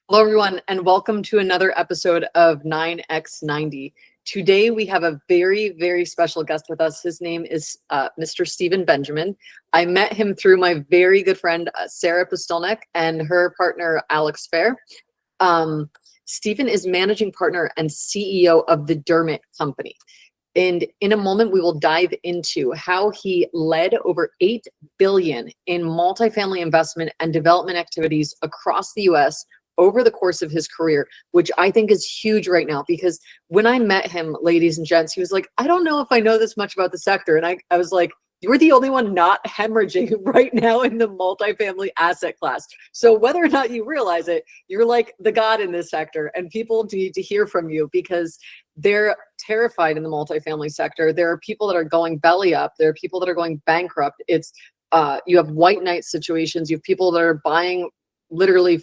Hello, everyone, and welcome to another episode of 9x90. Today, we have a very, very special guest with us. His name is Mr. Stephenen Benjamin. I met him through my very good friend, Sarah Pustelnik, and her partner, Alex Fair. Stephen is managing partner and CEO of the Dermot company. And in a moment, we will dive into how he led over $8 billion in multifamily investment and development activities across the U.S., over the course of his career, which I think is huge right now, because when I met him, ladies and gents, he was like, I don't know if I know this much about the sector. And I was like, you're the only one not hemorrhaging right now in the multifamily asset class. So whether or not you realize it, you're like the god in this sector, and people need to hear from you because they're terrified in the multifamily sector. There are people that are going belly up. There are people that are going bankrupt. It's you have white knight situations. You have people that are buying literally,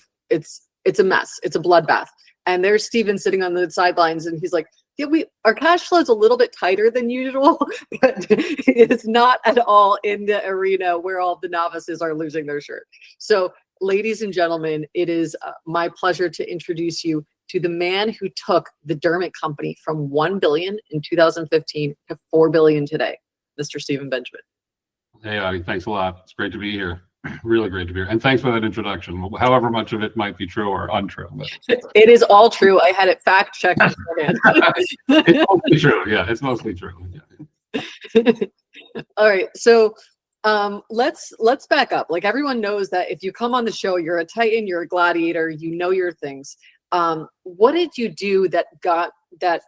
it's a mess. It's a bloodbath. And there's Steven sitting on the sidelines, and he's like, yeah, our cash flow is a little bit tighter than usual, but it's not at all in the arena where all the novices are losing their shirt. So, ladies and gentlemen, it is my pleasure to introduce you to the man who took the Dermot company from $1 billion in 2015 to $4 billion today, Mr. Stephenen Benjamin. Hey, Adi, thanks a lot. It's great to be here. Really great to be here. And thanks for that introduction, however much of it might be true or untrue. But. It is all true. I had it fact checked beforehand. It's mostly true. Yeah, it's mostly true. Yeah. All right. So let's back up. Like, everyone knows that if you come on the show, you're a Titan, you're a gladiator, you know your things. What did you do that got that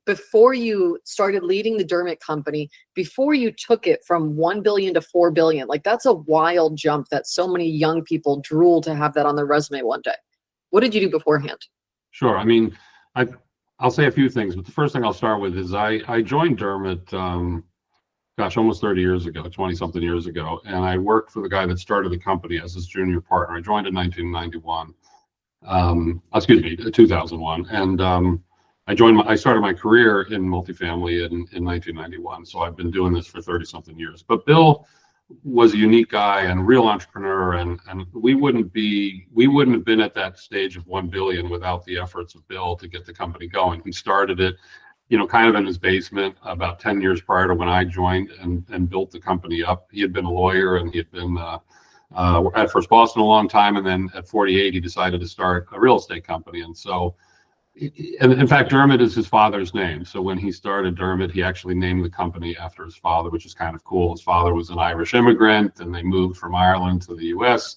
before you started leading the Dermot company, before you took it from 1 billion to 4 billion? Like, that's a wild jump that so many young people drool to have that on their resume one day. What did you do beforehand? Sure. I mean, I'll say a few things, but the first thing I'll start with is I joined Dermot, almost 30 years ago, 20 something years ago. And I worked for the guy that started the company as his junior partner. I joined in 1991, 2001. And, I started my career in multifamily in 1991. So I've been doing this for 30 something years. But Bill was a unique guy and real entrepreneur. And we wouldn't have been at that stage of 1 billion without the efforts of Bill to get the company going. He started it, kind of in his basement about 10 years prior to when I joined, and built the company up. He had been a lawyer, and he had been at First Boston a long time. And then at 48, he decided to start a real estate company. And so, and in fact, Dermot is his father's name. So when he started Dermot, he actually named the company after his father, which is kind of cool. His father was an Irish immigrant, and they moved from Ireland to the U.S.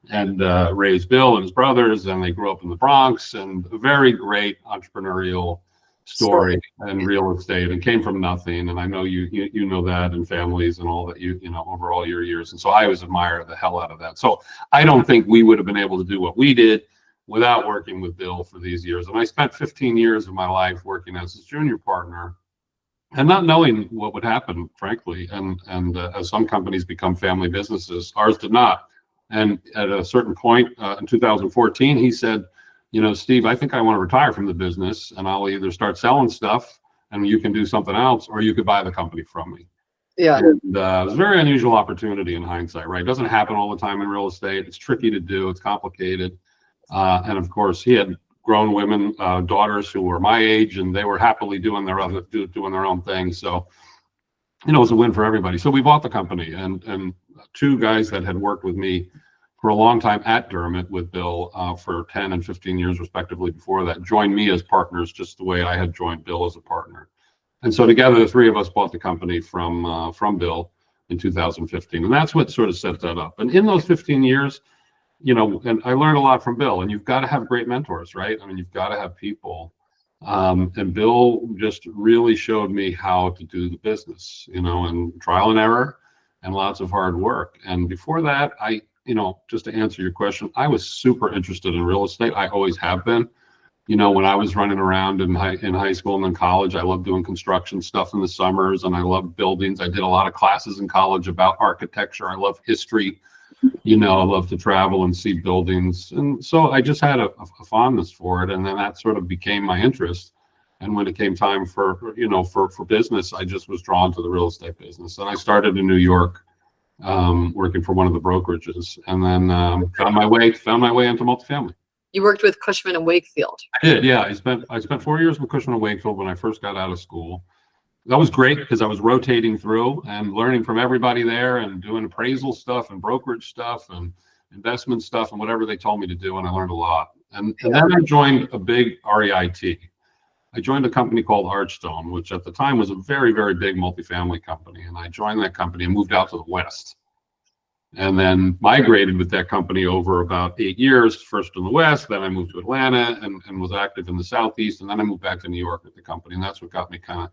and raised Bill and his brothers, and they grew up in the Bronx. And a very great entrepreneurial story and real estate, and came from nothing. And I know you know that, and families and all that, over all your years. And so I always admire the hell out of that. So I don't think we would have been able to do what we did without working with Bill for these years. And I spent 15 years of my life working as his junior partner and not knowing what would happen, frankly. And as some companies become family businesses, ours did not. And at a certain point in 2014, he said, Steve, I think I want to retire from the business, and I'll either start selling stuff and you can do something else, or you could buy the company from me. Yeah. And it was a very unusual opportunity in hindsight, right? It doesn't happen all the time in real estate. It's tricky to do. It's complicated. And of course, he had grown women, daughters who were my age, and they were happily doing their own thing. So, it was a win for everybody. So we bought the company, and two guys that had worked with me for a long time at Dermot with Bill for 10 and 15 years respectively before that, joined me as partners, just the way I had joined Bill as a partner. And so together, the three of us bought the company from Bill in 2015, and that's what sort of set that up. And in those 15 years, and I learned a lot from Bill, and you've got to have great mentors, right? I mean, you've got to have people. And Bill just really showed me how to do the business, and trial and error and lots of hard work. And before that, just to answer your question, I was super interested in real estate. I always have been. When I was running around in high school and then college, I loved doing construction stuff in the summers, and I loved buildings. I did a lot of classes in college about architecture. I love history. I love to travel and see buildings. And so I just had a fondness for it. And then that sort of became my interest. And when it came time for business, I just was drawn to the real estate business. And I started in New York, working for one of the brokerages, and then found my way into multifamily. You worked with Cushman and Wakefield. I did, yeah. I spent 4 years with Cushman and Wakefield when I first got out of school. That was great because I was rotating through and learning from everybody there and doing appraisal stuff and brokerage stuff and investment stuff and whatever they told me to do, and I learned a lot. And then I joined a big REIT. I joined a company called Archstone, which at the time was a very, very big multifamily company. And I joined that company and moved out to the West. And then migrated with that company over about 8 years, first in the West, then I moved to Atlanta and was active in the Southeast. And then I moved back to New York with the company. And that's what got me kind of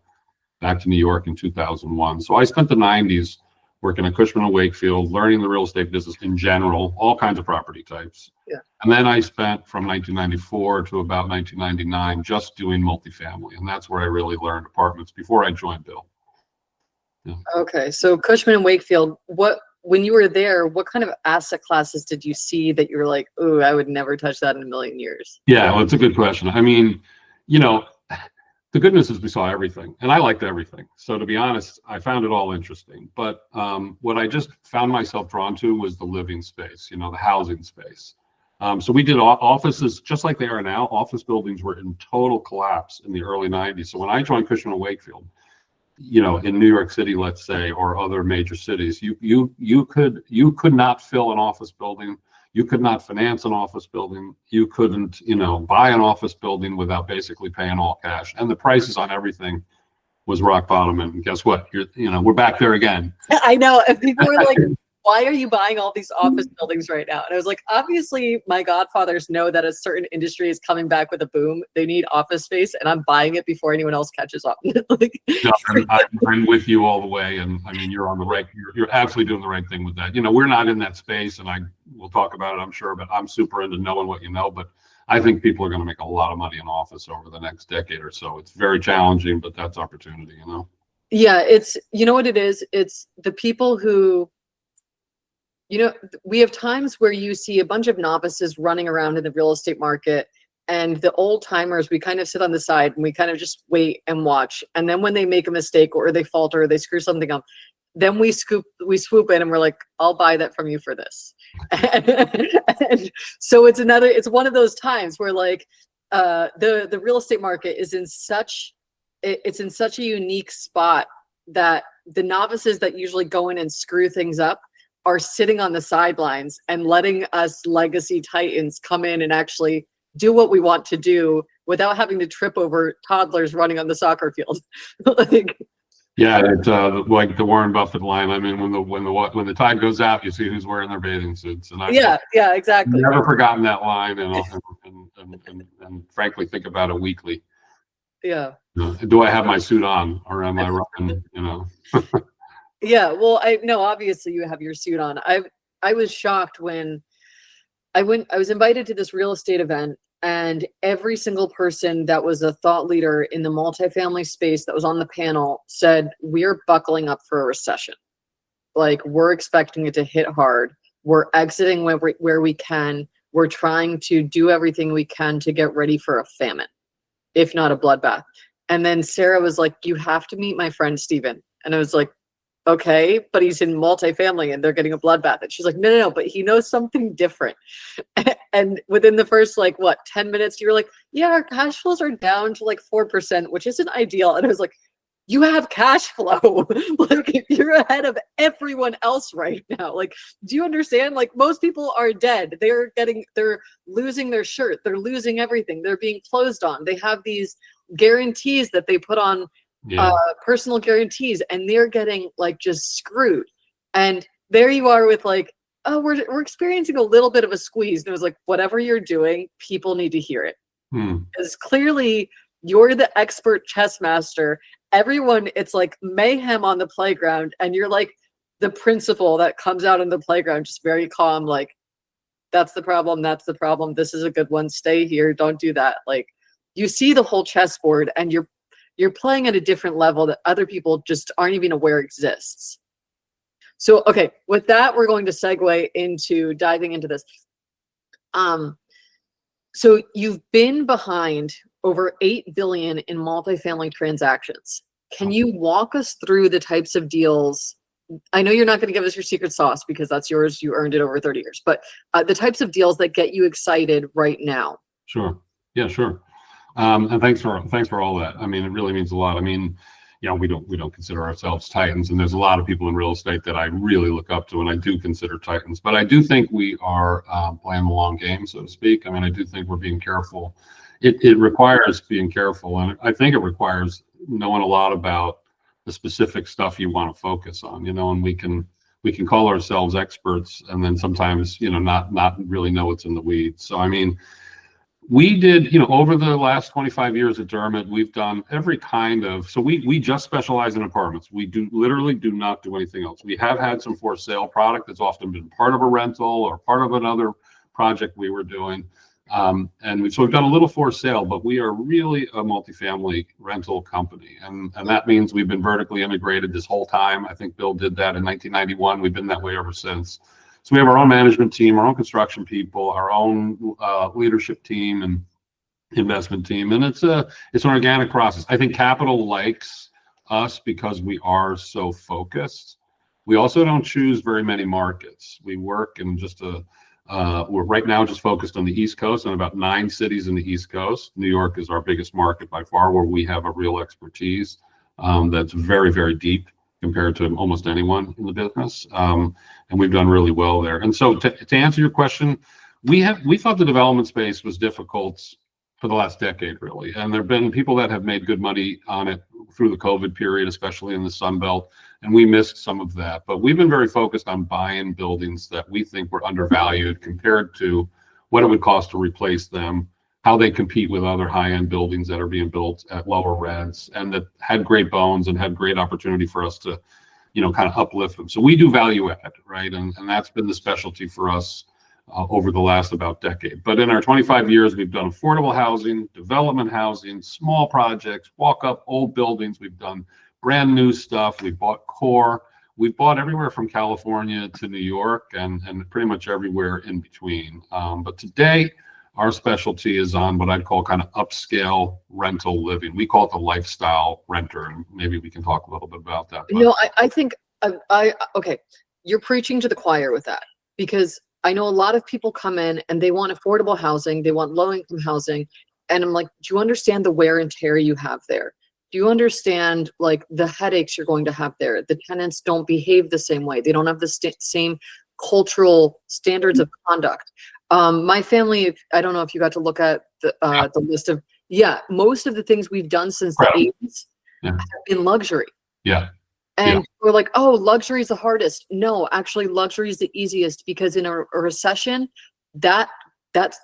back to New York in 2001. So I spent the 90s working at Cushman and Wakefield, learning the real estate business in general, all kinds of property types. Yeah. And then I spent from 1994 to about 1999 just doing multifamily. And that's where I really learned apartments before I joined Bill. Yeah. Okay. So Cushman and Wakefield, when you were there, what kind of asset classes did you see that you were like, oh, I would never touch that in a million years? Yeah, well, it's a good question. I mean, you know, the good news is we saw everything, and I liked everything. So to be honest, I found it all interesting. But what I just found myself drawn to was the living space, you know, the housing space. So we did offices just like they are now. Office buildings were in total collapse in the early 90s. So when I joined Cushman and Wakefield, you know, in New York City, let's say, or other major cities, you could not fill an office building. You could not finance an office building. You couldn't, you know, buy an office building without basically paying all cash. And the prices on everything was rock bottom. And guess what? We're back there again. I know. And people were like, why are you buying all these office buildings right now? And I was like, obviously my godfathers know that a certain industry is coming back with a boom. They need office space, and I'm buying it before anyone else catches up. Like, no, I'm with you all the way. And I mean, you're on the right, you're absolutely doing the right thing with that. You know, we're not in that space, and we'll talk about it, I'm sure, but I'm super into knowing what you know. But I think people are going to make a lot of money in office over the next decade or so. It's very challenging, but that's opportunity, you know? Yeah, it's, you know what it is? It's the people who, you know, we have times where you see a bunch of novices running around in the real estate market, and the old timers, we kind of sit on the side and we kind of just wait and watch. And then when they make a mistake or they falter or they screw something up, then we swoop in and we're like, I'll buy that from you for this. And so it's one of those times where like the real estate market is in such a unique spot that the novices that usually go in and screw things up are sitting on the sidelines and letting us legacy titans come in and actually do what we want to do without having to trip over toddlers running on the soccer field. Like, yeah, it's like the Warren Buffett line. I mean, when the tide goes out, you see who's wearing their bathing suits. And yeah, exactly. I've never forgotten that line, and frankly think about it weekly. Yeah. Do I have my suit on, or am I running? You know. Yeah, well, I know obviously you have your suit on. I was shocked when I was invited to this real estate event, and every single person that was a thought leader in the multifamily space that was on the panel said, we're buckling up for a recession. Like, we're expecting it to hit hard. We're exiting where we can. We're trying to do everything we can to get ready for a famine, if not a bloodbath. And then Sarah was like, you have to meet my friend Steven. And I was like, okay, but he's in multifamily and they're getting a bloodbath. And she's like, no, but he knows something different. And within the first, 10 minutes, you were like, yeah, our cash flows are down to 4%, which isn't ideal. And I was like, you have cash flow. Like, you're ahead of everyone else right now. Like, do you understand? Like, most people are dead. They're losing their shirt. They're losing everything. They're being closed on. They have these guarantees that they put on, personal guarantees, and they're getting just screwed. And there you are with oh, we're experiencing a little bit of a squeeze. And it was like, whatever you're doing, people need to hear it. Because clearly you're the expert chess master. Everyone, it's like mayhem on the playground, and you're like the principal that comes out on the playground just very calm, like, that's the problem, that's the problem, this is a good one, stay here, don't do that. Like, you see the whole chessboard, and you're playing at a different level that other people just aren't even aware exists. So, okay, with that, we're going to segue into diving into this. So you've been behind over $8 billion in multifamily transactions. Can you walk us through the types of deals? I know you're not going to give us your secret sauce because that's yours. You earned it over 30 years. But the types of deals that get you excited right now. Sure. Yeah, sure. And thanks for all that. I mean, it really means a lot. I mean, we don't consider ourselves titans, and there's a lot of people in real estate that I really look up to, and I do consider titans. But I do think we are playing the long game, so to speak. I mean, I do think we're being careful. It requires being careful, and I think it requires knowing a lot about the specific stuff you want to focus on. And we can call ourselves experts, and then sometimes not really know what's in the weeds. So I mean, we did, over the last 25 years at Dermot, we've done every kind of, so we just specialize in apartments. We literally do not do anything else. We have had some for sale product that's often been part of a rental or part of another project we were doing. So we've done a little for sale, but we are really a multifamily rental company. And that means we've been vertically integrated this whole time. I think Bill did that in 1991. We've been that way ever since. So we have our own management team, our own construction people, our own leadership team and investment team, and it's an organic process. I think capital likes us because we are so focused. We also don't choose very many markets. We work in we're right now just focused on the East Coast and about 9 cities in the East Coast. New York is our biggest market by far, where we have a real expertise that's very, very deep compared to almost anyone in the business. And we've done really well there. And so to answer your question, we thought the development space was difficult for the last decade, really. And there have been people that have made good money on it through the COVID period, especially in the Sun Belt, and we missed some of that. But we've been very focused on buying buildings that we think were undervalued compared to what it would cost to replace them, how they compete with other high-end buildings that are being built at lower rents, and that had great bones and had great opportunity for us to, kind of uplift them. So we do value add, right? And that's been the specialty for us over the last about decade. But in our 25 years, we've done affordable housing, development housing, small projects, walk-up old buildings. We've done brand new stuff. We've bought core. We've bought everywhere from California to New York and pretty much everywhere in between. But today, our specialty is on what I'd call kind of upscale rental living. We call it the lifestyle renter, and maybe we can talk a little bit about that. But. No, I think okay, you're preaching to the choir with that, because I know a lot of people come in and they want affordable housing, they want low-income housing, and I'm like, do you understand the wear and tear you have there? Do you understand like the headaches you're going to have there? The tenants don't behave the same way. They don't have the same cultural standards of conduct. My family, I don't know if you got to look at the list of, most of the things we've done since the 80s have been luxury. Yeah. And we're like, oh, luxury is the hardest. No, actually, luxury is the easiest, because in a recession, that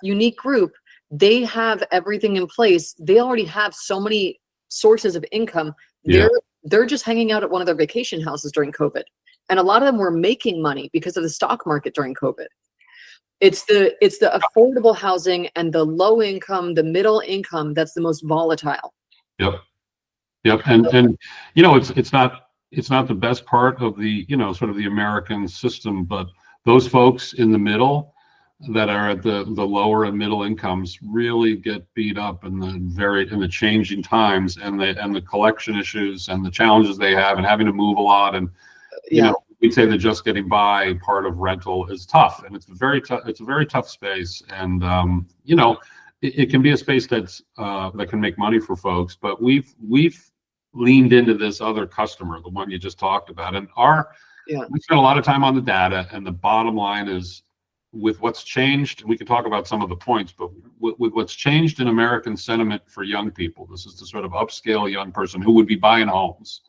unique group, they have everything in place. They already have so many sources of income. They're just hanging out at one of their vacation houses during COVID. And a lot of them were making money because of the stock market during COVID. It's the affordable housing and the low income, the middle income that's the most volatile. Yep. And it's not the best part of the sort of the American system, but those folks in the middle that are at the lower and middle incomes really get beat up in the changing times and the collection issues and the challenges they have and having to move a lot, and we'd say that just getting by part of rental is tough, and it's a very tough space. And it can be a space that can make money for folks, but we've leaned into this other customer, the one you just talked about, and we spent a lot of time on the data, and the bottom line is, with what's changed, we can talk about some of the points, but with what's changed in American sentiment for young people, this is the sort of upscale young person who would be buying homes,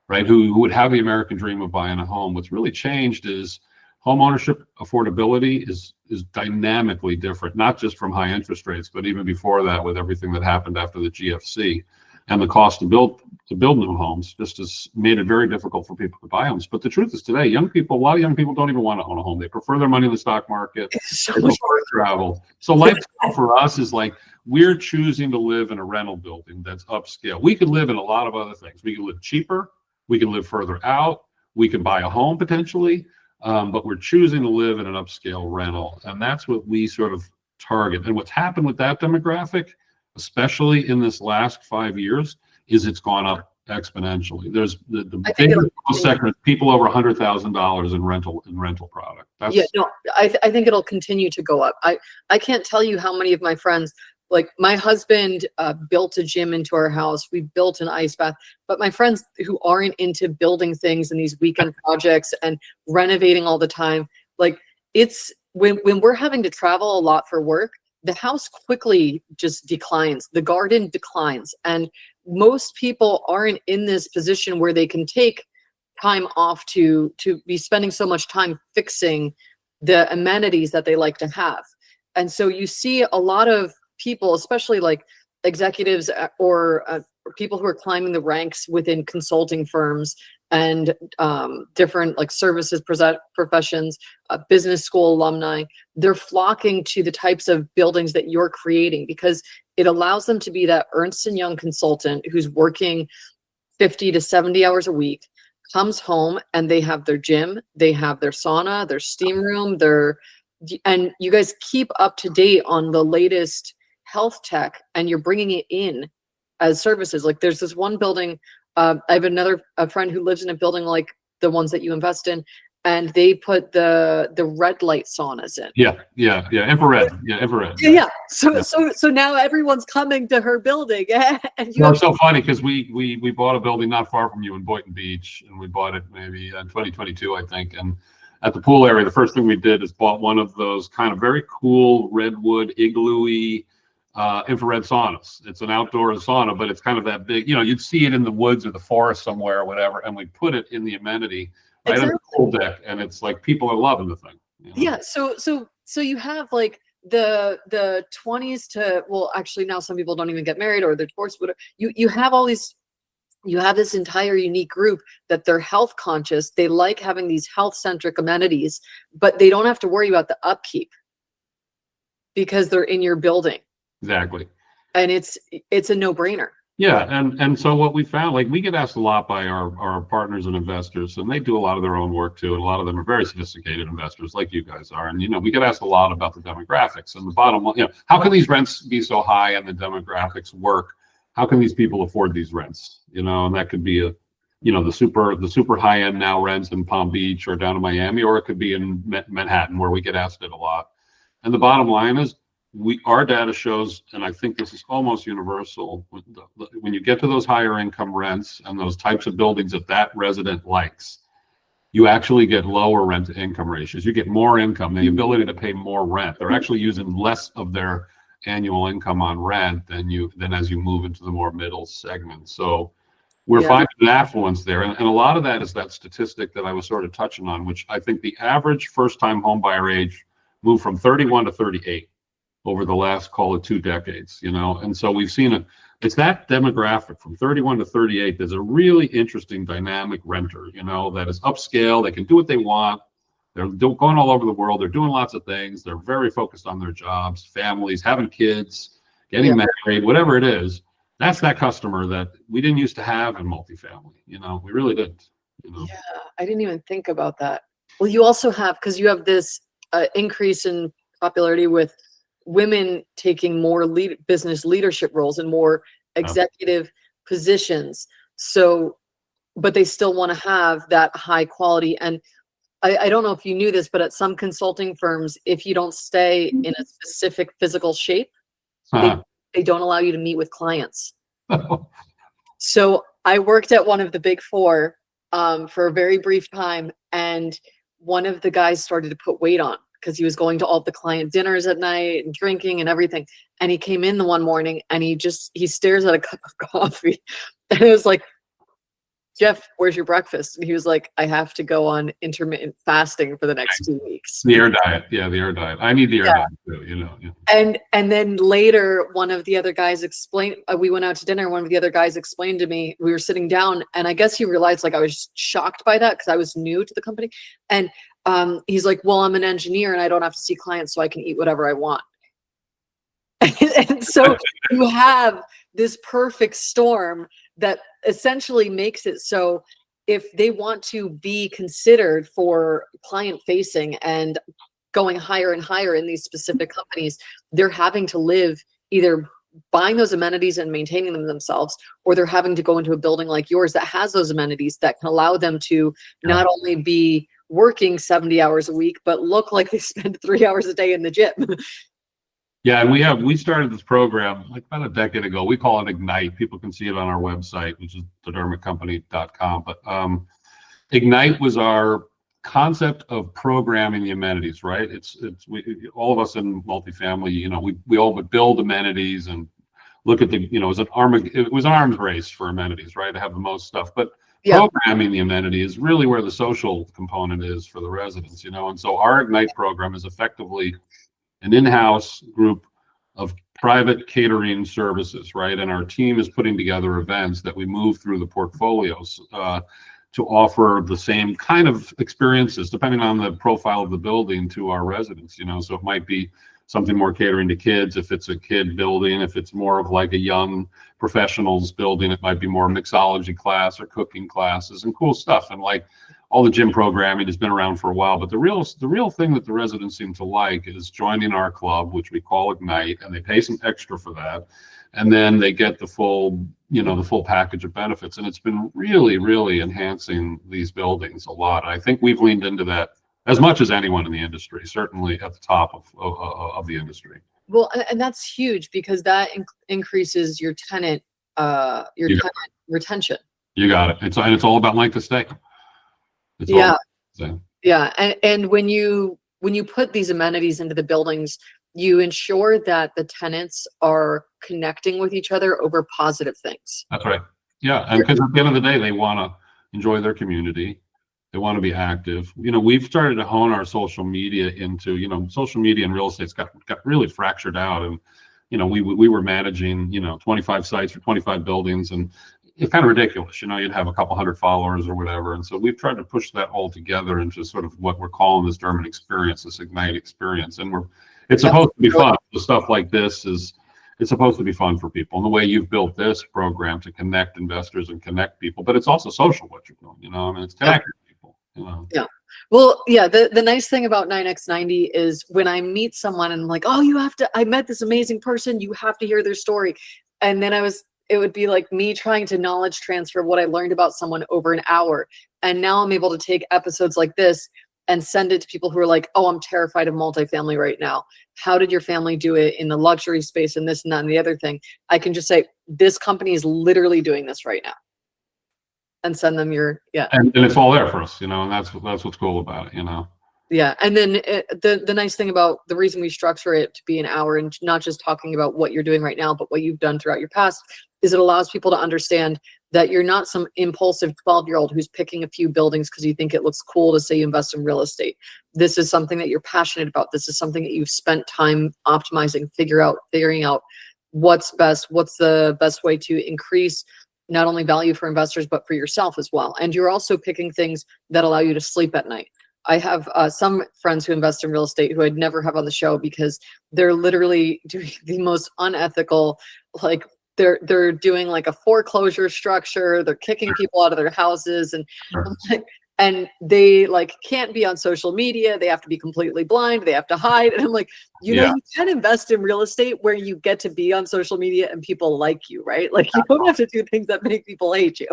right? Who would have the American dream of buying a home. What's really changed is home ownership affordability is dynamically different, not just from high interest rates, but even before that, with everything that happened after the GFC. And the cost to build new homes just has made it very difficult for people to buy homes. But the truth is, today, a lot of young people don't even want to own a home. They prefer their money in the stock market. They prefer to travel. So lifestyle for us is like, we're choosing to live in a rental building that's upscale. We could live in a lot of other things. We could live cheaper. We can live further out. We can buy a home potentially. But we're choosing to live in an upscale rental. And that's what we sort of target. And what's happened with that demographic, especially in this last 5 years, is it's gone up exponentially. There's the bigger sector, people over $100,000 in rental product. I think it'll continue to go up. I can't tell you how many of my friends Like my husband built a gym into our house. We built an ice bath. But my friends who aren't into building things and these weekend projects and renovating all the time, like it's when we're having to travel a lot for work, the house quickly just declines. The garden declines. And most people aren't in this position where they can take time off to be spending so much time fixing the amenities that they like to have. And so you see a lot of people, especially like executives or people who are climbing the ranks within consulting firms and different like services professions, business school alumni, they're flocking to the types of buildings that you're creating because it allows them to be that Ernst & Young consultant who's working 50 to 70 hours a week, comes home and they have their gym, they have their sauna, their steam room, and you guys keep up to date on the latest health tech and you're bringing it in as services. Like there's this one building, I have a friend who lives in a building like the ones that you invest in, and they put the red light saunas in. Yeah, infrared. Yeah. So now everyone's coming to her building. And it's so funny because we bought a building not far from you in Boynton Beach, and we bought it maybe in 2022, I think. And at the pool area, the first thing we did is bought one of those kind of very cool redwood igloo-y infrared saunas. It's an outdoor sauna, but it's kind of that big, you'd see it in the woods or the forest somewhere or whatever, and we put it in the amenity right on the pool deck, and it's like people are loving the thing. Yeah, so you have like the 20s to, well, actually now some people don't even get married or they're divorced, but you have all these, you have this entire unique group that they're health conscious. They like having these health centric amenities, but they don't have to worry about the upkeep because they're in your building. Exactly. And it's a no-brainer. Yeah, and so what we found, like we get asked a lot by our partners and investors, and they do a lot of their own work too, and a lot of them are very sophisticated investors like you guys are. And we get asked a lot about the demographics and the bottom line, how can these rents be so high and the demographics work? How can these people afford these rents? And that could be the super high end now rents in Palm Beach or down in Miami, or it could be in Manhattan where we get asked it a lot. And the bottom line is, our data shows, and I think this is almost universal, when you get to those higher income rents and those types of buildings that resident likes, you actually get lower rent to income ratios. You get more income, the ability to pay more rent. They're actually using less of their annual income on rent than as you move into the more middle segment. So we're finding an affluence there. And a lot of that is that statistic that I was sort of touching on, which I think the average first-time home buyer age moved from 31 to 38. Over the last, call it 2 decades, and so we've seen it's that demographic from 31 to 38. There's a really interesting dynamic renter, that is upscale. They can do what they want. They're going all over the world. They're doing lots of things. They're very focused on their jobs, families, having kids, getting married, whatever it is. That's that customer that we didn't used to have in multifamily. We really didn't. Yeah, I didn't even think about that. Well, you also have, because you have this increase in popularity with women taking more business leadership roles and more executive positions. So, but they still want to have that high quality. And I don't know if you knew this, but at some consulting firms, if you don't stay in a specific physical shape, they don't allow you to meet with clients. So I worked at one of the big four for a very brief time, and one of the guys started to put weight on, because he was going to all the client dinners at night and drinking and everything. And he came in the one morning and he stares at a cup of coffee. And it was like, Jeff, where's your breakfast? And he was like, I have to go on intermittent fasting for the next 2 weeks. The air diet. Yeah, the air diet. I need the air diet too, And then later, one of the other guys explained, we went out to dinner. One of the other guys explained to me, we were sitting down, and I guess he realized like I was shocked by that because I was new to the company. And he's like, well, I'm an engineer and I don't have to see clients, so I can eat whatever I want. And so you have this perfect storm that essentially makes it so if they want to be considered for client facing and going higher and higher in these specific companies, they're having to live either buying those amenities and maintaining them themselves, or they're having to go into a building like yours that has those amenities that can allow them to not only be working 70 hours a week, but look like they spend 3 hours a day in the gym. Yeah, and we started this program like about a decade ago. We call it Ignite. People can see it on our website, which is thedermotcompany.com. But Ignite was our concept of programming the amenities, right? All of us in multifamily, we all would build amenities and look at it was an arms race for amenities, right? To have the most stuff. But Yeah. programming the amenity is really where the social component is for the residents, and so our Ignite program is effectively an in-house group of private catering services, right? And our team is putting together events that we move through the portfolios to offer the same kind of experiences, depending on the profile of the building, to our residents. So it might be something more catering to kids if it's a kid building. If it's more of like a young professionals building, it might be more mixology class or cooking classes and cool stuff. And like all the gym programming has been around for a while, but the real thing that the residents seem to like is joining our club, which we call Ignite, and they pay some extra for that, and then they get the full package of benefits. And it's been really, really enhancing these buildings a lot. I think we've leaned into that as much as anyone in the industry, certainly at the top of the industry. Well, and that's huge because that increases your tenant retention. You got it. It's all about length of stay. Yeah. And when you put these amenities into the buildings, you ensure that the tenants are connecting with each other over positive things. That's right. Yeah, and because at the end of the day, they want to enjoy their community. They want to be active. We've started to hone our social media into, social media and real estate's got really fractured out. And, we were managing, 25 sites for 25 buildings, and it's kind of ridiculous. You'd have a couple hundred followers or whatever. And so we've tried to push that all together into sort of what we're calling this Dermot experience, this Ignite experience. And it's supposed to be fun. The stuff like this it's supposed to be fun for people. And the way you've built this program to connect investors and connect people, but it's also social what you're doing, it's connecting people. Yeah. Well, yeah, the nice thing about 9x90 is when I meet someone and I'm like, oh, I met this amazing person, you have to hear their story. And then it would be like me trying to knowledge transfer what I learned about someone over an hour. And now I'm able to take episodes like this and send it to people who are like, oh, I'm terrified of multifamily right now. How did your family do it in the luxury space and this and that and the other thing? I can just say, this company is literally doing this right now. And send them and it's all there for us, and that's what's cool about it, Yeah, and then the nice thing about the reason we structure it to be an hour and not just talking about what you're doing right now, but what you've done throughout your past, is it allows people to understand that you're not some impulsive 12-year-old who's picking a few buildings because you think it looks cool to say you invest in real estate. This is something that you're passionate about. This is something that you've spent time optimizing, figuring out what's best, what's the best way to increase not only value for investors, but for yourself as well. And you're also picking things that allow you to sleep at night. I have some friends who invest in real estate who I'd never have on the show because they're literally doing the most unethical, like they're doing like a foreclosure structure. They're kicking people out of their houses and they like can't be on social media. They have to be completely blind. They have to hide. And I'm like, you can invest in real estate where you get to be on social media and people like you, right? Like you don't have to do things that make people hate you.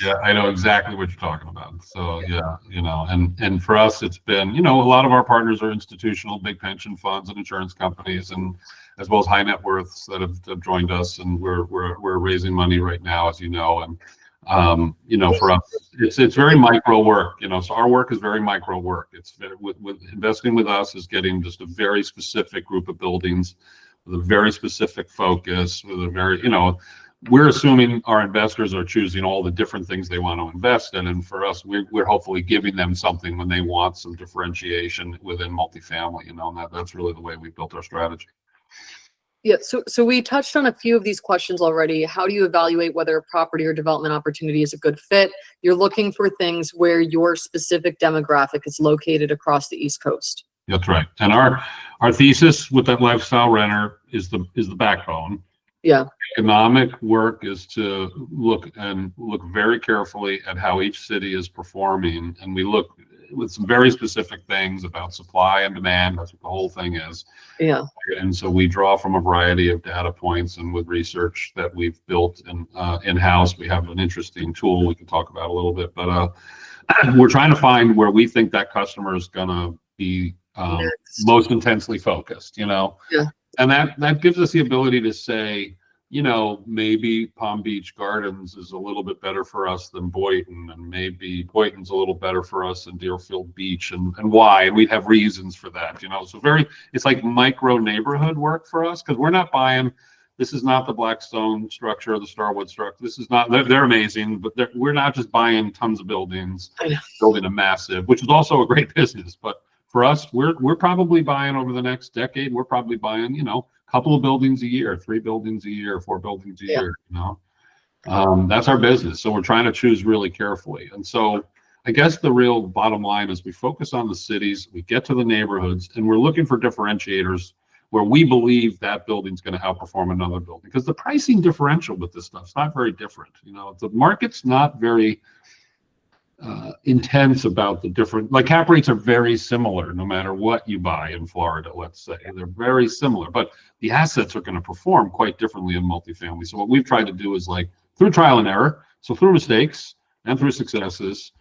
Yeah, I know exactly what you're talking about. So and for us, it's been, a lot of our partners are institutional, big pension funds and insurance companies, and as well as high net worths that have joined us. And we're raising money right now, as you know, and for us, it's very micro work, so our work is very micro work. It's with investing with us is getting just a very specific group of buildings with a very specific focus, with a very, we're assuming our investors are choosing all the different things they want to invest in. And for us, we're hopefully giving them something when they want some differentiation within multifamily, and that's really the way we built our strategy. Yeah, so we touched on a few of these questions already. How do you evaluate whether a property or development opportunity is a good fit? You're looking for things where your specific demographic is located across the East Coast. That's right. And our thesis with that lifestyle renter is the backbone. Yeah. Economic work is to look very carefully at how each city is performing, and we look with some very specific things about supply and demand. That's what the whole thing is. Yeah. And so we draw from a variety of data points, and with research that we've built in-house, we have an interesting tool we can talk about a little bit. But we're trying to find where we think that customer is going to be most intensely focused, Yeah. And that gives us the ability to say, you know, maybe Palm Beach Gardens is a little bit better for us than Boynton, and maybe Boynton's a little better for us than Deerfield Beach, and why, and we'd have reasons for that, you know. So it's like micro neighborhood work for us, because we're not buying, this is not the Blackstone structure or the Starwood structure. This is not, they're amazing, but we're not just buying tons of buildings, building a massive, which is also a great business. But for us, we're probably buying over the next decade, we're probably buying, you know, a couple of buildings a year, 3 buildings a year, 4 buildings a year, you know. That's our business. So we're trying to choose really carefully. And so I guess the real bottom line is we focus on the cities, we get to the neighborhoods, and we're looking for differentiators where we believe that building's going to outperform another building, because the pricing differential with this stuff is not very different. You know, the market's not very intense about the different, like cap rates are very similar no matter what you buy in Florida, let's say. They're very similar, but the assets are going to perform quite differently in multifamily. So what we've tried to do is, like, through trial and error, so through mistakes and through successes,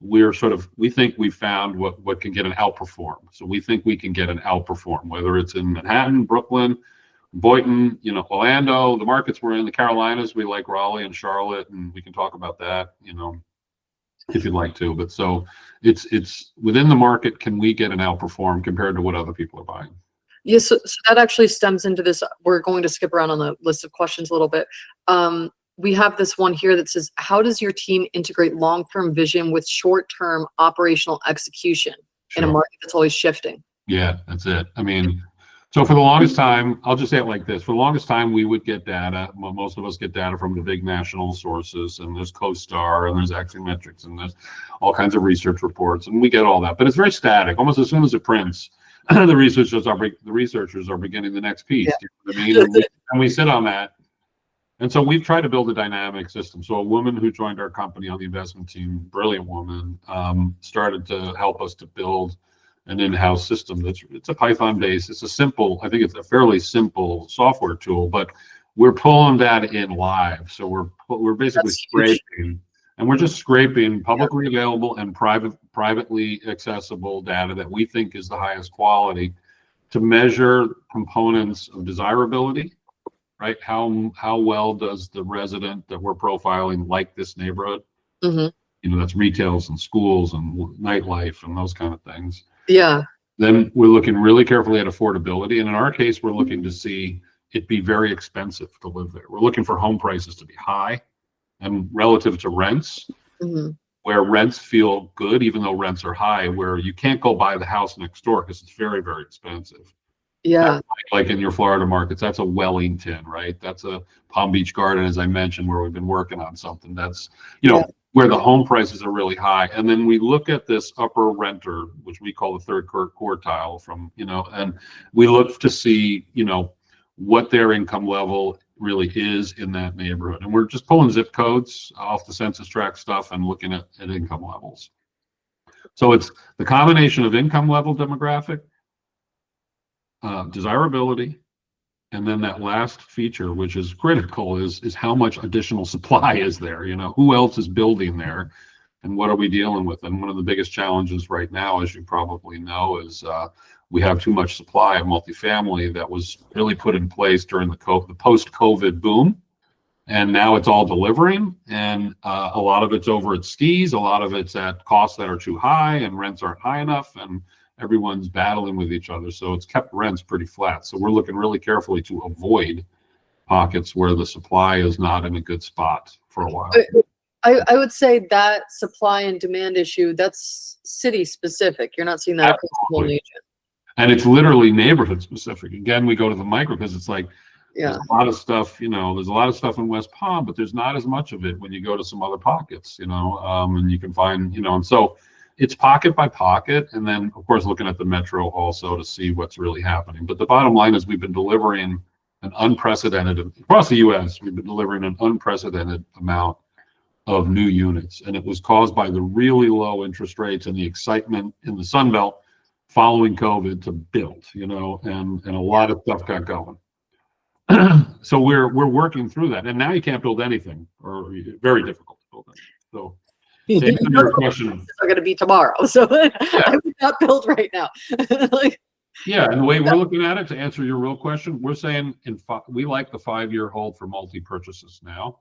we think we found what can get an outperform. So we think we can get an outperform, whether it's in Manhattan, Brooklyn, Boynton, you know, Orlando, the markets we're in, the Carolinas, we like Raleigh and Charlotte, and we can talk about that, you know, if you'd like to. But so it's within the market, can we get an outperform compared to what other people are buying? Yes, so that actually stems into this. We're going to skip around on the list of questions a little bit. We have this one here that says, how does your team integrate long-term vision with short-term operational execution in a market that's always shifting? Yeah, that's it. I mean, so for the longest time, I'll just say it like this. For the longest time, we would get data. Well, most of us get data from the big national sources, and there's CoStar, and there's Axiometrics, and there's all kinds of research reports, and we get all that. But it's very static. Almost as soon as it prints, the researchers are beginning the next piece. You know what I mean? And we sit on that. And so we've tried to build a dynamic system. So a woman who joined our company on the investment team, brilliant woman, started to help us to build an in-house system. It's a Python based. It's a simple, I think it's a fairly simple software tool, but we're pulling that in live. So we're basically scraping, and we're just scraping publicly available and privately accessible data that we think is the highest quality to measure components of desirability. Right? How well does the resident that we're profiling like this neighborhood? You know, that's retails and schools and nightlife and those kind of things. Yeah. Then we're looking really carefully at affordability. And in our case, we're looking to see it be very expensive to live there. We're looking for home prices to be high and relative to rents, where rents feel good, even though rents are high, where you can't go buy the house next door because it's very, very expensive. Yeah. Like in your Florida markets, that's a Wellington, right? That's a Palm Beach Garden, as I mentioned, where we've been working on something. That's, you know, where the home prices are really high. And then we look at this upper renter, which we call the third quartile from, you know, and we look to see, you know, what their income level really is in that neighborhood. And we're just pulling zip codes off the census tract stuff and looking at income levels. So it's the combination of income level demographic, desirability, and then that last feature, which is critical, is how much additional supply is there. You know, who else is building there, and what are we dealing with? And one of the biggest challenges right now, as you probably know, is we have too much supply of multifamily that was really put in place during the post-COVID boom, and now it's all delivering, and a lot of it's over at skis, a lot of it's at costs that are too high, and rents aren't high enough, and everyone's battling with each other. So it's kept rents pretty flat. So we're looking really carefully to avoid pockets where the supply is not in a good spot for a while. I would say that supply and demand issue, that's city specific. You're not seeing that across the whole nation. And it's literally neighborhood specific. Again, we go to the micro because it's like, there's a lot of stuff, you know, there's a lot of stuff in West Palm, but there's not as much of it when you go to some other pockets, you know, and you can find, you know, and so it's pocket by pocket, and then of course looking at the metro also to see what's really happening. But the bottom line is we've been delivering an unprecedented, across the US, we've been delivering an unprecedented amount of new units. And it was caused by the really low interest rates and the excitement in the Sun Belt following COVID to build, you know, and a lot of stuff got going. So we're working through that. And now you can't build anything, or very difficult to build anything. So your question are going to be tomorrow, so I would not build right now. Like, Yeah, and the way we're looking at it, to answer your real question, we're saying we like the 5-year hold for multi purchases now.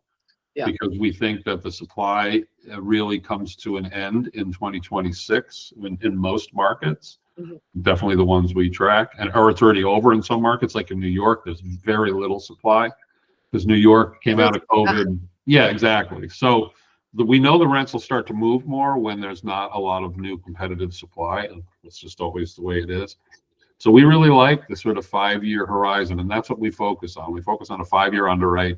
Yeah. Because we think that the supply really comes to an end in 2026 in most markets. Mhm. Definitely the ones we track, or it's already over in some markets, like in New York. There's very little supply because New York came out of COVID. Yeah, exactly. So we know the rents will start to move more when there's not a lot of new competitive supply, and it's just always the way it is. So we really like the sort of 5-year horizon, and that's what we focus on. We focus on a 5-year underwrite.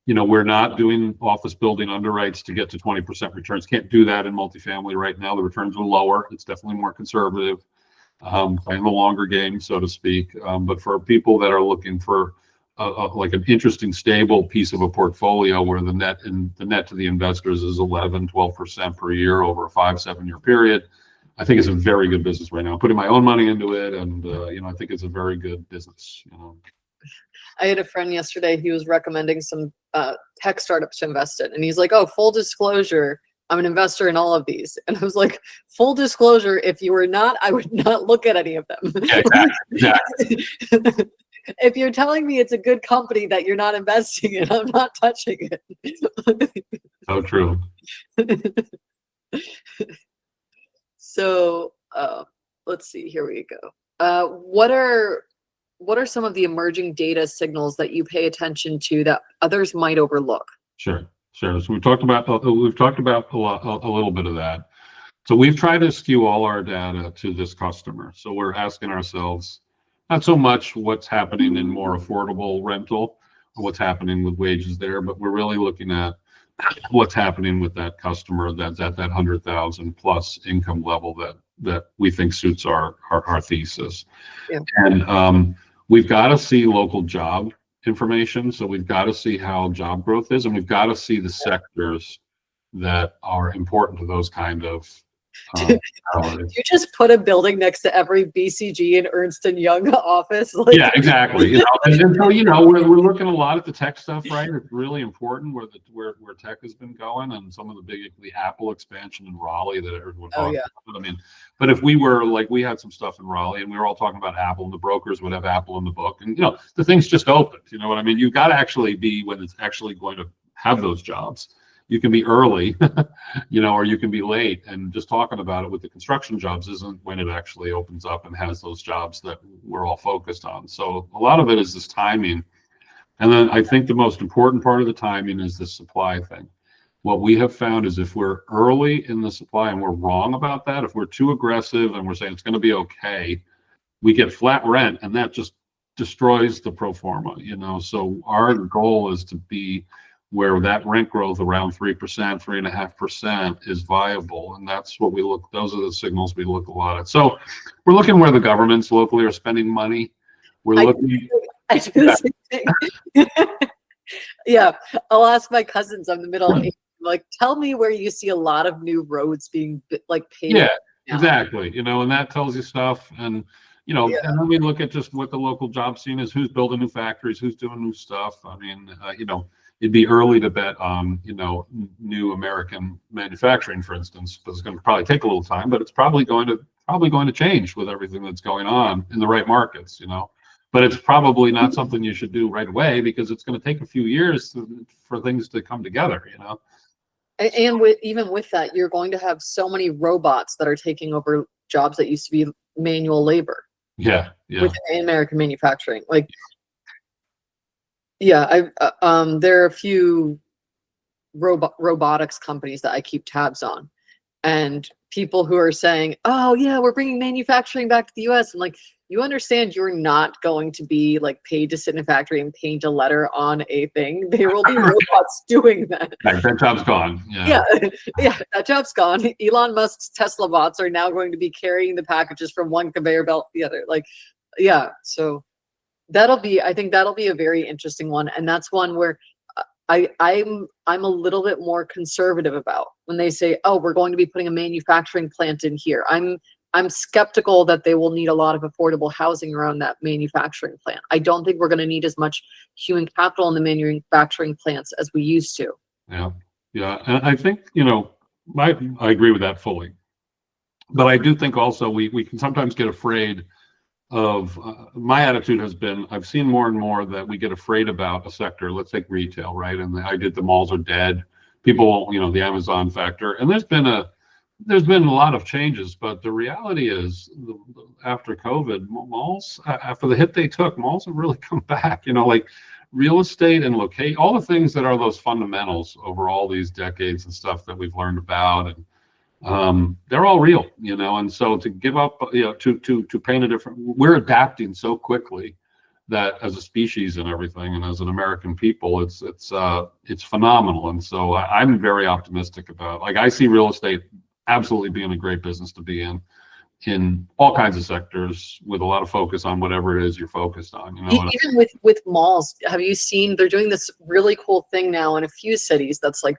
We're not doing office building underwrites to get to 20% returns. Can't do that in multifamily right now. The returns are lower. It's definitely more conservative, playing the longer game, so to speak. But for people that are looking for like an interesting, stable piece of a portfolio where the net to the investors is 11-12% per year over a 5-7 year period, I think it's a very good business right now. I'm putting my own money into it, and I think it's a very good business. I had a friend yesterday, he was recommending some tech startups to invest in. And he's like, oh, full disclosure, I'm an investor in all of these. And I was like, full disclosure, if you were not, I would not look at any of them. Yeah, exactly. If you're telling me it's a good company that you're not investing in, I'm not touching it. So true. So let's see, here we go. What are some of the emerging data signals that you pay attention to that others might overlook? Sure. So we've talked about a little bit of that. So we've tried to skew all our data to this customer. So we're asking ourselves not so much what's happening in more affordable rental or what's happening with wages there, but we're really looking at what's happening with that customer that's at that 100,000 plus income level that we think suits our thesis. Yeah. And we've got to see local job information. So we've got to see how job growth is, and we've got to see the sectors that are important to those kind of You just put a building next to every BCG and Ernst & Young office. Yeah, exactly. And so we're looking a lot at the tech stuff, right? It's really important where tech has been going, and some of the Apple expansion in Raleigh that everyone talks about. I mean, but if we were we had some stuff in Raleigh, and we were all talking about Apple, and the brokers would have Apple in the book, and the thing's just opened. You know what I mean? You've got to actually be when it's actually going to have those jobs. You can be early, or you can be late, and just talking about it with the construction jobs isn't when it actually opens up and has those jobs that we're all focused on. So a lot of it is this timing. And then I think the most important part of the timing is the supply thing. What we have found is if we're early in the supply and we're wrong about that, if we're too aggressive and we're saying it's going to be okay, we get flat rent, and that just destroys the pro forma, So our goal is to be where that rent growth around 3%, 3.5% is viable. And that's what those are the signals we look a lot at. So we're looking where the governments locally are spending money. We're looking. I do the same thing. Yeah, I'll ask my cousins. I'm the middle age. Like, tell me where you see a lot of new roads being paved. Yeah, exactly. And that tells you stuff. And, and then we look at just what the local job scene is, who's building new factories, who's doing new stuff. I mean, it'd be early to bet on, new American manufacturing, for instance, but it's going to probably take a little time, but it's probably going to change with everything that's going on in the right markets, But it's probably not something you should do right away because it's going to take a few years for things to come together, And even with that, you're going to have so many robots that are taking over jobs that used to be manual labor. Yeah. Within American manufacturing, there are a few robotics companies that I keep tabs on, and people who are saying, "Oh yeah, we're bringing manufacturing back to the U.S." I'm like, you understand you're not going to be paid to sit in a factory and paint a letter on a thing. There will be robots doing that. That job's gone. Yeah, that job's gone. Elon Musk's Tesla bots are now going to be carrying the packages from one conveyor belt to the other. So I think that'll be a very interesting one, and that's one where I'm a little bit more conservative about when they say, "Oh, we're going to be putting a manufacturing plant in here." I'm skeptical that they will need a lot of affordable housing around that manufacturing plant. I don't think we're going to need as much human capital in the manufacturing plants as we used to. Yeah, and I think I agree with that fully, but I do think also we can sometimes get afraid my attitude has been, I've seen more and more that we get afraid about a sector. Let's take retail, right? And the malls are dead. People, the Amazon factor, and there's been a lot of changes, but the reality is, after COVID, malls, after the hit they took, malls have really come back. Like real estate and locate, all the things that are those fundamentals over all these decades and stuff that we've learned about, and they're all real, and so to give up, to paint a different, we're adapting so quickly that as a species and everything, and as an American people, it's phenomenal. And so I'm very optimistic about, like, I see real estate absolutely being a great business to be in all kinds of sectors, with a lot of focus on whatever it is you're focused on. Even with malls, have you seen they're doing this really cool thing now in a few cities that's like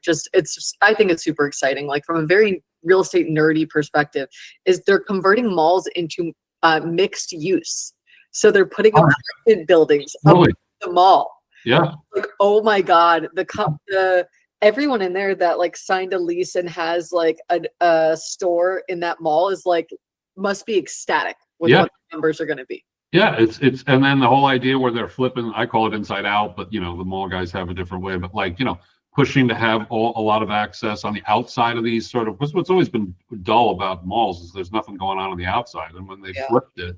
I think it's super exciting. Like from a very real estate nerdy perspective, is they're converting malls into mixed use. So they're putting apartment buildings up in the mall. Yeah. Like, oh my God, the everyone in there that like signed a lease and has like a store in that mall is like, must be ecstatic with what the numbers are going to be. Yeah, it's and then the whole idea where they're flipping, I call it inside out, but the mall guys have a different way, but like, pushing to have a lot of access on the outside of these sort of, what's always been dull about malls is there's nothing going on the outside. And when they flipped it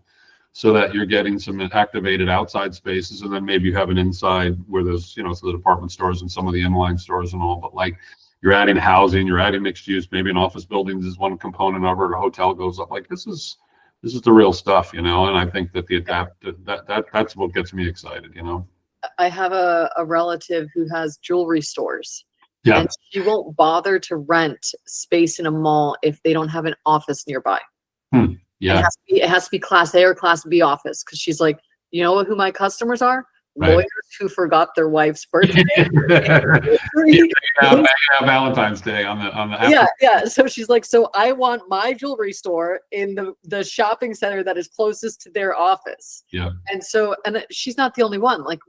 so that you're getting some activated outside spaces, and then maybe you have an inside where there's, so the department stores and some of the inline stores and all, but like you're adding housing, you're adding mixed use, maybe an office building is one component of it, a hotel goes up. Like this is the real stuff, and I think that that's what gets me excited. I have a relative who has jewelry stores. Yeah. And she won't bother to rent space in a mall if they don't have an office nearby. Yeah. It has to be class A or class B office, because she's like, you know who my customers are? Right. Lawyers who forgot their wife's birthday. Valentine's Day on the yeah. So she's like, so I want my jewelry store in the shopping center that is closest to their office. Yeah. And she's not the only one. Like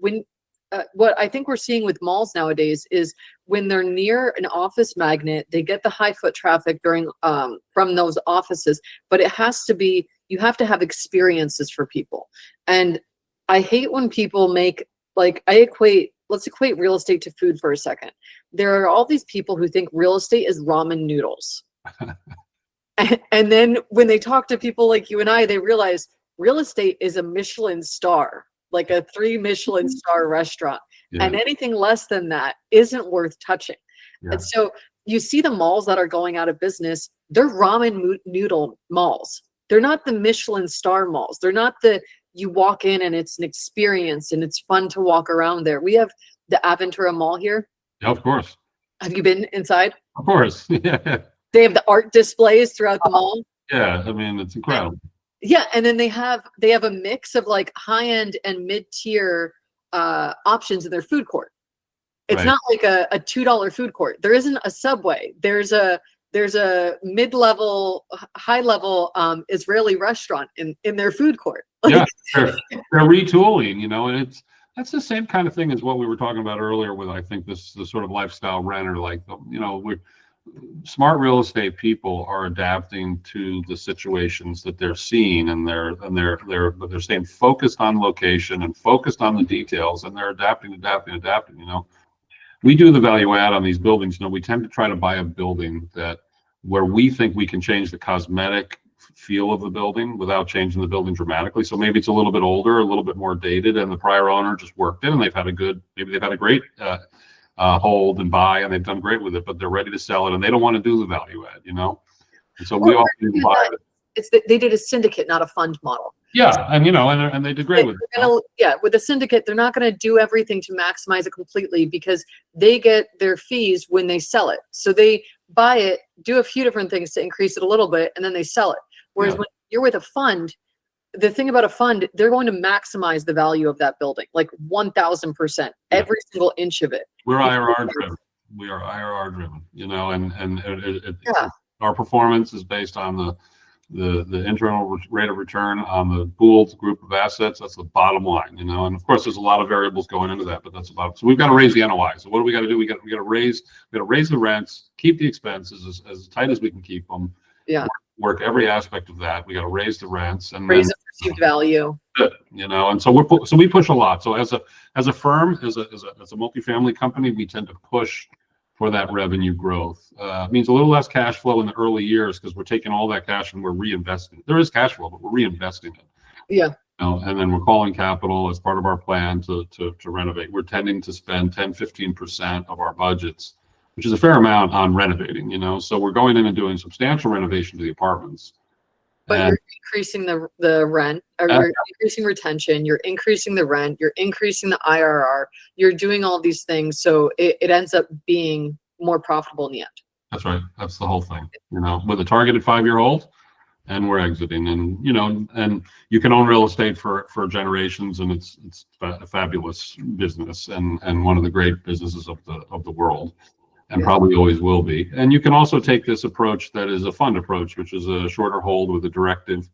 what I think we're seeing with malls nowadays is when they're near an office magnet, they get the high foot traffic from those offices, but it has to be, you have to have experiences for people. And I hate when people make, like, let's equate real estate to food for a second. There are all these people who think real estate is ramen noodles. and then when they talk to people like you and I, they realize real estate is a Michelin star, like a 3 Michelin star restaurant. Yeah. And anything less than that isn't worth touching. Yeah. And so you see the malls that are going out of business, they're ramen noodle malls. They're not the Michelin star malls. They're not you walk in and it's an experience and it's fun to walk around there. We have the Aventura Mall here. Yeah, of course. Have you been inside? Of course. Yeah. They have the art displays throughout the mall. Yeah, I mean, it's incredible. Yeah, and then they have a mix of like high-end and mid-tier options in their food court. It's not like a $2 food court. There isn't a Subway. There's a mid-level, high-level Israeli restaurant in their food court. Yeah, they're retooling, and that's the same kind of thing as what we were talking about earlier with, I think, the sort of lifestyle renter. Like, smart real estate people are adapting to the situations that they're seeing, and they're staying focused on location and focused on the details, and they're adapting. We do the value add on these buildings. We tend to try to buy a building where we think we can change the cosmetic feel of the building without changing the building dramatically. So maybe it's a little bit older, a little bit more dated, and the prior owner just worked it, and they've had a great hold and buy, and they've done great with it, but they're ready to sell it, and they don't want to do the value add, And so we often buy it. They did a syndicate, not a fund model. Yeah, and and they did great with it. With a syndicate, they're not going to do everything to maximize it completely, because they get their fees when they sell it. So they buy it, do a few different things to increase it a little bit, and then they sell it. Whereas when you're with a fund, the thing about a fund, they're going to maximize the value of that building, like 1,000%, every single inch of it. We're IRR driven. We are IRR driven, and our performance is based on the internal rate of return on the pooled group of assets. That's the bottom line, and of course there's a lot of variables going into that, but that's about, so we've got to raise the NOI. So what do we got to do? We got to raise the rents, keep the expenses as tight as we can keep them. Yeah. work every aspect of that. We got to raise the rents and Raise then the perceived value. and so we push a lot. So as a firm, as a multifamily company, we tend to push for that revenue growth. It means a little less cash flow in the early years because we're taking all that cash and we're reinvesting. There is cash flow, but we're reinvesting it. Yeah. And then we're calling capital as part of our plan to renovate. We're tending to spend 10-15% of our budgets, which is a fair amount, on renovating, so we're going in and doing substantial renovation to the apartments. But you're increasing the rent, or you're increasing retention, you're increasing the rent, you're increasing the IRR, you're doing all these things, so it ends up being more profitable in the end. That's right. That's the whole thing, with a targeted 5-year hold, and we're exiting, and you can own real estate for generations, and it's a fabulous business, and one of the great businesses of the world. And probably always will be. And you can also take this approach that is a fund approach, which is a shorter hold with a directive,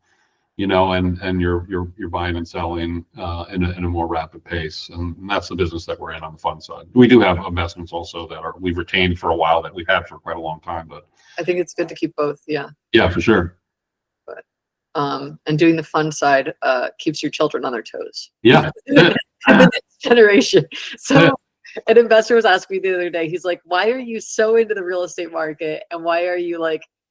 and you're buying and selling in a more rapid pace. And that's the business that we're in on the fund side. We do have investments also that we've retained for a while, that we've had for quite a long time. But I think it's good to keep both. Yeah. Yeah, for sure. But and doing the fund side keeps your children on their toes. Yeah. The next generation. So. An investor was asking me the other day, he's like, why are you so into the real estate market? And why are you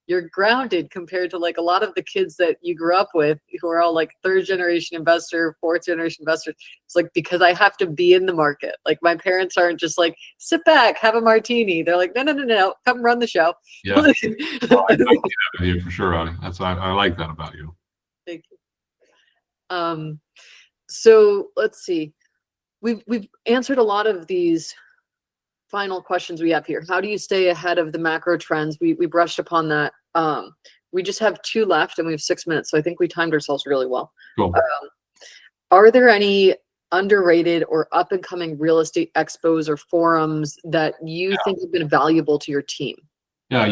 you're grounded compared to a lot of the kids that you grew up with who are all third generation investor, fourth generation investors? It's because I have to be in the market. My parents aren't just sit back, have a martini. They're no, come run the show. Yeah. Well, I like that about you for sure, Adi. I like that about you. Thank you. So let's see. We've answered a lot of these final questions we have here. How do you stay ahead of the macro trends? We brushed upon that. We just have 2 left and we have 6 minutes. So I think we timed ourselves really well. Cool. Are there any underrated or up and coming real estate expos or forums that you think have been valuable to your team? Yeah,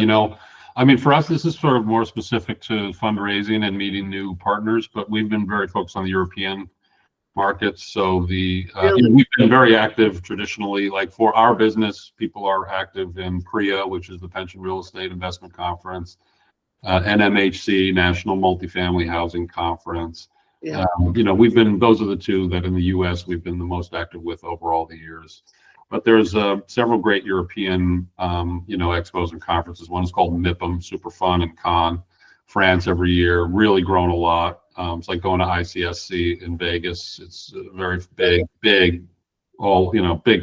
for us, this is sort of more specific to fundraising and meeting new partners, but we've been very focused on the European markets. So we've been very active traditionally. For our business, people are active in PREA, which is the Pension Real Estate Investment Conference, NMHC, National Multifamily Housing Conference. Yeah. Those are the 2 that in the US we've been the most active with over all the years. But there's several great European, expos and conferences. One is called MIPIM, super fun, in Cannes, France, every year, really grown a lot. It's like going to ICSC in Vegas. It's a very big, big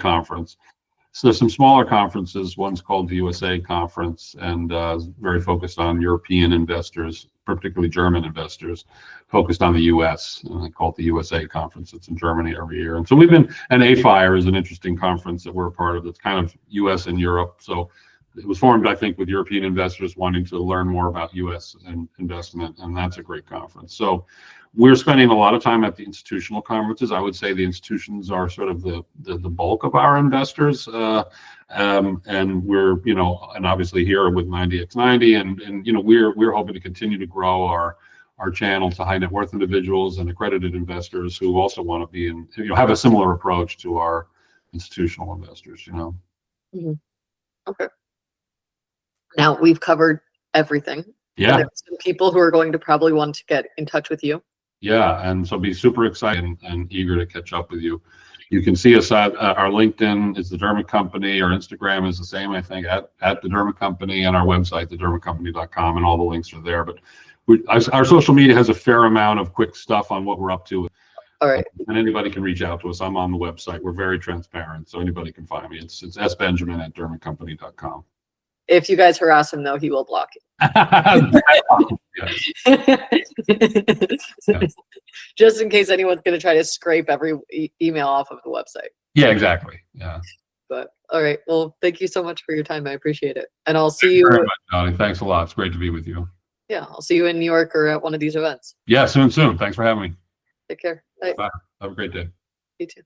conference. So there's some smaller conferences. One's called the USA Conference, and very focused on European investors, particularly German investors, focused on the US. And they call it the USA Conference. It's in Germany every year. And so and AFIRE is an interesting conference that we're a part of. That's kind of US and Europe. So it was formed, I think, with European investors wanting to learn more about U.S. investment, and that's a great conference. So we're spending a lot of time at the institutional conferences. I would say the institutions are sort of the bulk of our investors, and we're and obviously here with 90x90, and we're hoping to continue to grow our channel to high net worth individuals and accredited investors who also want to be in have a similar approach to our institutional investors. Mm-hmm. Okay. Now we've covered everything. Yeah. There's some people who are going to probably want to get in touch with you. Yeah, and so be super excited and eager to catch up with you. You can see us at our LinkedIn is the Dermot Company. Our Instagram is the same, I think, at the Dermot Company, and our website, thedermotcompany.com, and all the links are there. But our social media has a fair amount of quick stuff on what we're up to. All right. And anybody can reach out to us. I'm on the website. We're very transparent, so anybody can find me. It's sbenjamin@dermotcompany.com. If you guys harass him, though, he will block you. Just in case anyone's going to try to scrape every email off of the website. Yeah, exactly. Yeah. But all right. Well, thank you so much for your time. I appreciate it. And I'll see you. Very much, Adi. Thanks a lot. It's great to be with you. Yeah. I'll see you in New York or at one of these events. Yeah, soon. Thanks for having me. Take care. Bye. Bye. Have a great day. You too.